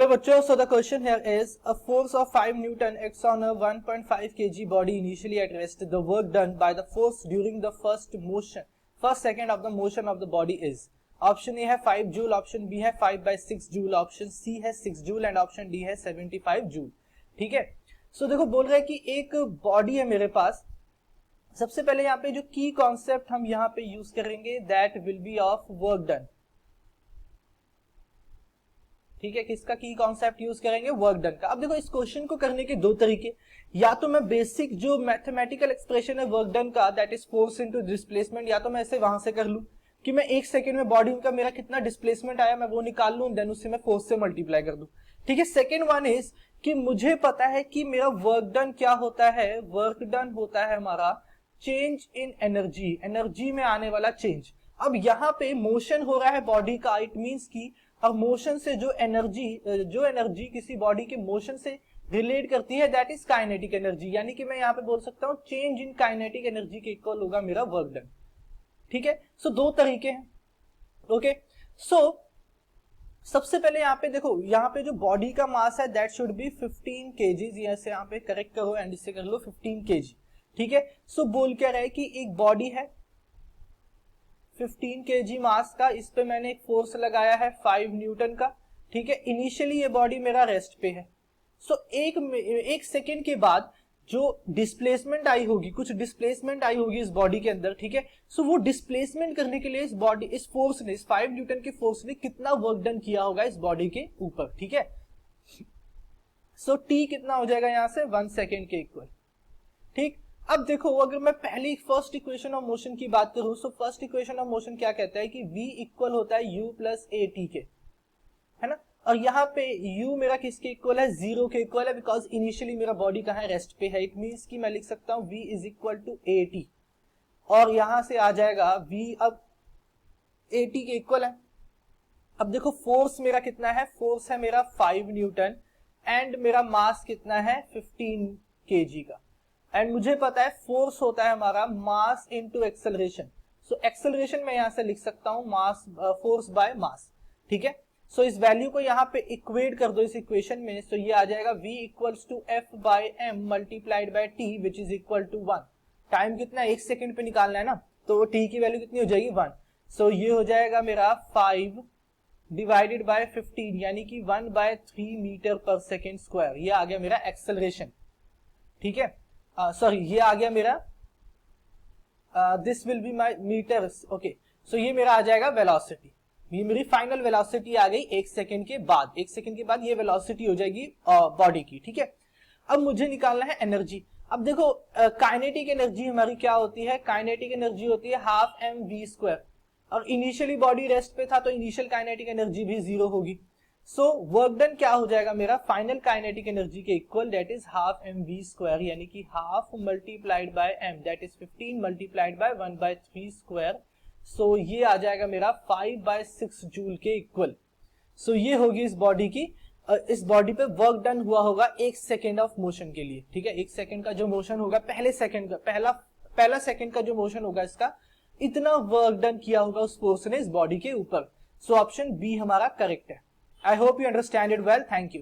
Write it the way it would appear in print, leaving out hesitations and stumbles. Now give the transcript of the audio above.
Hello बच्चों, so the question here is a force of 5 Newton acts on a 1.5 kg body initially at rest. The work done by the force during the first second of the motion of the body is. Option A है 5 joule, option B है 5/6 joule, option C है 6 joule and option D है 75 joule. ठीक है, सो देखो बोल रहा है कि एक बॉडी है मेरे पास. सबसे पहले यहाँ पे जो की कॉन्सेप्ट हम यहाँ पे यूज करेंगे that will be of work done. ठीक है, किसका की कॉन्सेप्ट यूज करेंगे? वर्क डन का. अब देखो इस क्वेश्चन को करने के दो तरीके, या तो मैं बेसिक जो मैथमेटिकल एक्सप्रेशन है वर्क डन का that is force into displacement, या तो मैं ऐसे वहां से कर लूं कि मैं एक सेकंड में बॉडी का मेरा कितना डिस्प्लेसमेंट आया मैं वो निकाल लूं, देन उसे मैं फोर्स से मल्टीप्लाई कर दूं. ठीक है, सेकंड वन इज कि मुझे पता है कि मेरा वर्क डन क्या होता है. वर्क डन होता है हमारा चेंज इन एनर्जी, एनर्जी में आने वाला चेंज. अब यहाँ पे मोशन हो रहा है बॉडी का, इट मींस की अब मोशन से जो एनर्जी किसी बॉडी के मोशन से रिलेट करती है दैट इज काइनेटिक एनर्जी. यानी कि मैं यहाँ पे बोल सकता हूँ चेंज इन काइनेटिक एनर्जी के इक्वल होगा मेरा वर्क डन. ठीक है, सो दो तरीके हैं. ओके, सो सबसे पहले यहाँ पे देखो, यहाँ पे जो बॉडी का मास है दैट शुड बी 15 kg. ऐसे यहाँ पे करेक्ट करो एंड इससे कर लो 15 kg. ठीक है, सो बोल क्या रहा है कि एक बॉडी है 15 kg मास का, इस पे मैंने एक फोर्स लगाया है 5 न्यूटन का. ठीक है, इनिशियली ये बॉडी मेरा रेस्ट पे है. सो एक सेकेंड के बाद जो डिस्प्लेसमेंट आई होगी, कुछ डिस्प्लेसमेंट आई होगी इस बॉडी के अंदर. ठीक है, सो वो डिस्प्लेसमेंट करने के लिए इस फोर्स ने, इस 5 न्यूटन के फोर्स ने कितना वर्क डन किया होगा इस बॉडी के ऊपर. ठीक है, सो टी कितना हो जाएगा यहां से 1 सेकेंड के इक्वल. ठीक, अब देखो अगर मैं पहली फर्स्ट इक्वेशन ऑफ मोशन की बात करूं, so first equation of motion क्या कहता है कि v इक्वल होता है u प्लस ए टी के, है ना. और यहाँ पे u मेरा किसके इक्वल है? 0 के इक्वल है, बिकॉज इनिशियली मेरा बॉडी कहाँ है? रेस्ट पे है. इट मीन्स कि मैं लिख सकता हूँ v is equal to a t, और यहां से आ जाएगा v अब ए टी के इक्वल है. अब देखो फोर्स मेरा कितना है? फोर्स है मेरा 5 न्यूटन एंड मेरा मास कितना है? 15 kg का. एंड मुझे पता है फोर्स होता है हमारा mass into acceleration. So acceleration मैं यहां से लिख सकता हूं मास, फोर्स बाय मास. ठीक है, सो इस वैल्यू को यहां पे इक्वेट कर दो इस इक्वेशन में. सो ये आ जाएगा v equals to f by m multiplied by t which is equal to 1. Time कितना है? 1 सेकेंड पे निकालना है ना, तो t की वैल्यू कितनी हो जाएगी? 1. सो ये हो जाएगा मेरा 5 डिवाइडेड बाय 15 यानी कि 1/3 मीटर पर सेकेंड स्क्वायर. ये आ गया मेरा एक्सेलरेशन. ठीक है, सॉरी ये आ गया मेरा this will be my meters. Okay, so ये मेरा आ जाएगा वेलोसिटी. ये मेरी फाइनल वेलोसिटी आ गई 1 सेकेंड के बाद. 1 सेकेंड के बाद ये वेलोसिटी हो जाएगी बॉडी की. ठीक है, अब मुझे निकालना है एनर्जी. अब देखो काइनेटिक एनर्जी हमारी क्या होती है? काइनेटिक एनर्जी होती है हाफ एम वी स्क्वायर, और इनिशियली बॉडी रेस्ट पे था तो इनिशियल काइनेटिक एनर्जी भी 0 होगी. सो वर्क डन क्या हो जाएगा मेरा? फाइनल काइनेटिक एनर्जी के equal that is half M V square, यानी कि half multiplied by M that is 15 multiplied by 1/3 square. So ये आ जाएगा मेरा 5/6 जूल के इक्वल. सो ये होगी इस बॉडी की, इस बॉडी पे वर्क डन हुआ होगा 1 सेकेंड ऑफ मोशन के लिए. ठीक है, 1 सेकेंड का जो मोशन होगा, पहले सेकेंड का पहला सेकेंड का जो मोशन होगा इसका, इतना वर्क डन किया होगा उस फोर्स ने इस बॉडी के ऊपर. सो ऑप्शन बी हमारा करेक्ट है. I hope you understand it well. Thank you.